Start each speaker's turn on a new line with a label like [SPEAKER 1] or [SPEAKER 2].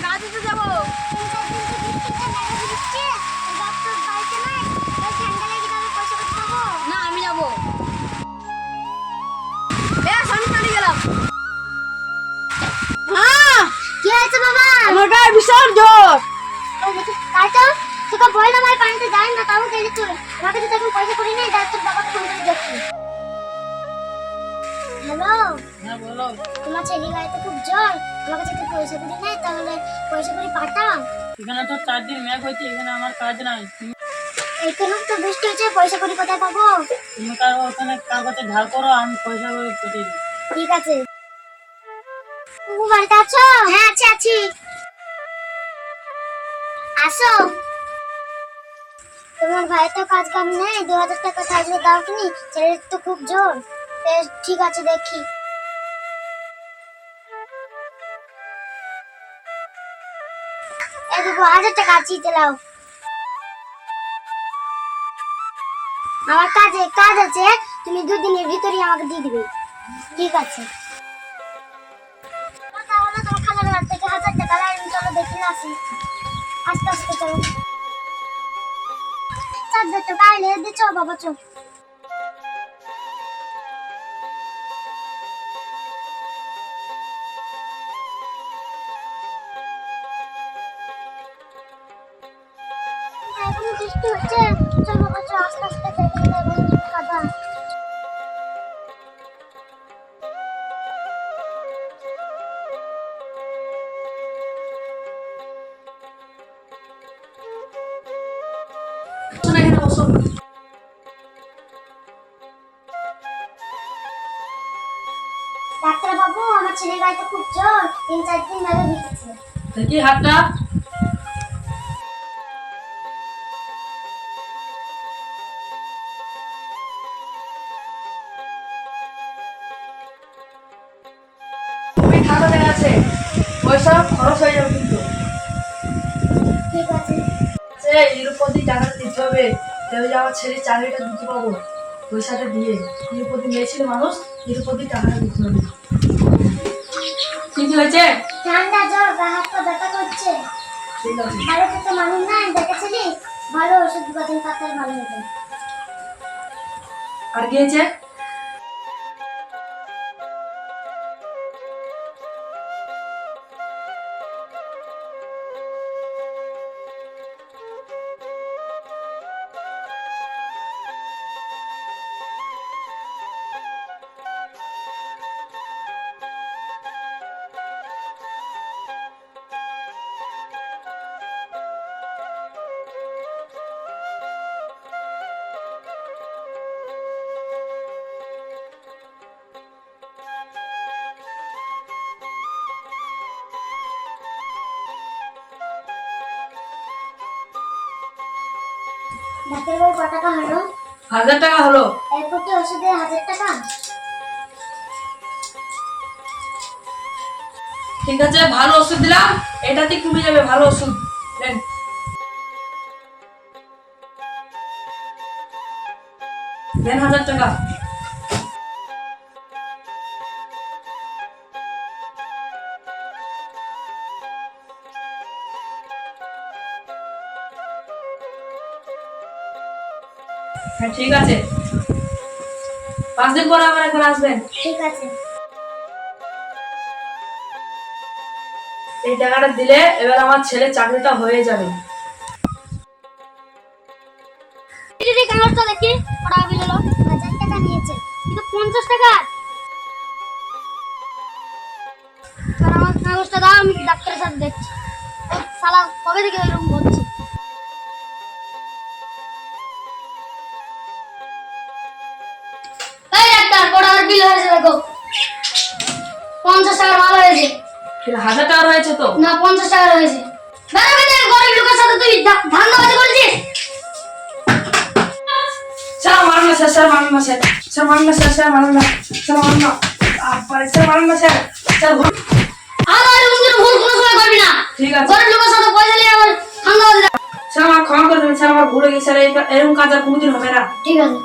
[SPEAKER 1] গাছ দিতে যাবো। না আমি যাবো। গেলাম। হ্যাঁ
[SPEAKER 2] কি হয়েছে বাবা?
[SPEAKER 1] আমার গায়ে বিশাল জ্বর।
[SPEAKER 2] তাইতো তোকে বললাম আমি পানিতে যাই না, তাও গেলি তুই। আমার কাছে তখন পয়সা করি নাই, তাই তোর বাবাকে ফোন করে দেখছি। হ্যালো,
[SPEAKER 1] হ্যাঁ বলো।
[SPEAKER 2] তোমার ছেলে গাড়িতে খুব জ্বর, আমার কাছে তো পয়সা করি নাই, তাহলে পয়সা করে পাঠাও।
[SPEAKER 1] এখানে তো 4 দিন মেঘ হয়েছে, এখানে আমার কাজ নাই।
[SPEAKER 2] এখানে তো বৃষ্টি হচ্ছে, পয়সা করি কোথায় পাবো?
[SPEAKER 1] তুমি কার ওখানে কাগজে ঝাল করো, আমি পয়সা করে কেটে দিই।
[SPEAKER 2] ঠিক আছে। তুমি বাড়িতে আছো? হ্যাঁ আছি আছি। আসো। তোমার ভাই তো কাজ কাম নেই, 2000 টাকা কাজে দাও কিনি, ছেলের তো খুব জোর। বেশ ঠিক আছে, দেখি। এই দেখো 1000 টাকা আছে, চালাও। আমার কাজ আছে, তুমি 2 দিনের ভিতরেই আমাকে দিয়ে দিবে। ঠিক আছে। তাহলে তোমার খালার বাড়ি থেকে 1000 টাকা লাইন, চলো দেখি না আসি। আস্তে আস্তে চলো। 4000 টাকা আইলে দিচ্ছ বাবা, চল। এখন বৃষ্টি হচ্ছে, চল বাবা চল, আস্তে আস্তে দেখি কাদা।
[SPEAKER 1] এখানে বসো।
[SPEAKER 2] ডাক্তার বাবু, আমার ছেলের গায়ে খুব জ্বর, 3-4 দিন ধরে ভিজছে।
[SPEAKER 1] দেখি হাতটা। তুমি টাকা দেওয়া আছে, পয়সা খরচ হয়ে যাবে কিন্তু।
[SPEAKER 2] ঠিক আছে।
[SPEAKER 1] এর উপর দিয়ে টাকাটা দিতে হবে, তবে যে আমার ছেলে চাকরিটা দিতে পাবো। পয়সাটা দিয়ে এর উপর দিয়ে মেয়েছিল মানুষ, এর উপর দিয়ে টাকাটা দিতে হবে। কি হয়েছে?
[SPEAKER 2] ঠান্ডা জ্বর, গা হাত পা ব্যথা করছে।
[SPEAKER 1] ঠিক আছে।
[SPEAKER 2] বাড়িতে তো মানুষ নাই, দেখেছিলি? ভালো ওষুধ দিন, তাড়াতাড়ি ভালো হবে।
[SPEAKER 1] আর কি হয়েছে?
[SPEAKER 2] ডাক্তারবাবু কত টাকা হলো?
[SPEAKER 1] 1000 টাকা হলো।
[SPEAKER 2] এরপর কি ওষুধে 1000 টাকা?
[SPEAKER 1] ঠিক আছে, ভালো ওষুধ দিলাম, এটাতেই কমে যাবে। ভালো ওষুধ দেন। দেন 1000 টাকা। হ্যাঁ ঠিক আছে, 5 দিন পর আবার একবার আসবেন।
[SPEAKER 2] ঠিক আছে।
[SPEAKER 1] এই টাকাটা দিলে এবার আমার ছেলের চাকরিটা হয়ে যাবে।
[SPEAKER 2] দিদি কাগজটা দেখি, কত বিল হলো? 1000 টাকা নিয়েছে, কিন্তু 50 টাকা। আর আমার কাগজটা দাও, আমি ডাক্তারের সাথে দেখছি। ও শালা কবে থেকে এরকম করছে? এই ডাক্তার, কত বিল হয়েছে দেখো। 50 টাকা মাল হয়েছে।
[SPEAKER 1] 1000 টাকা রয়েছে তো?
[SPEAKER 2] না, 50 টাকা রয়েছে। গরিব লোকের সাথে তুই ধান্দাবাজি করছিস?
[SPEAKER 1] স্যার মারুন না, স্যার মারুন না, স্যার মারুন না, স্যার মারুন না, স্যার মারুন না, স্যার মারুন না, স্যার।
[SPEAKER 2] আমার এরকম ভুল কোনো সময় করবি না।
[SPEAKER 1] ঠিক আছে
[SPEAKER 2] গরিব লোকের সাথে পয়সা নিয়ে আমার ধান্দাবাজি।
[SPEAKER 1] স্যার, আমার ক্ষমা করে দেবেন স্যার, আমার ভুলে গেছে স্যার, এরকম কাজ আর কোনোদিন হবে না।
[SPEAKER 2] ঠিক আছে।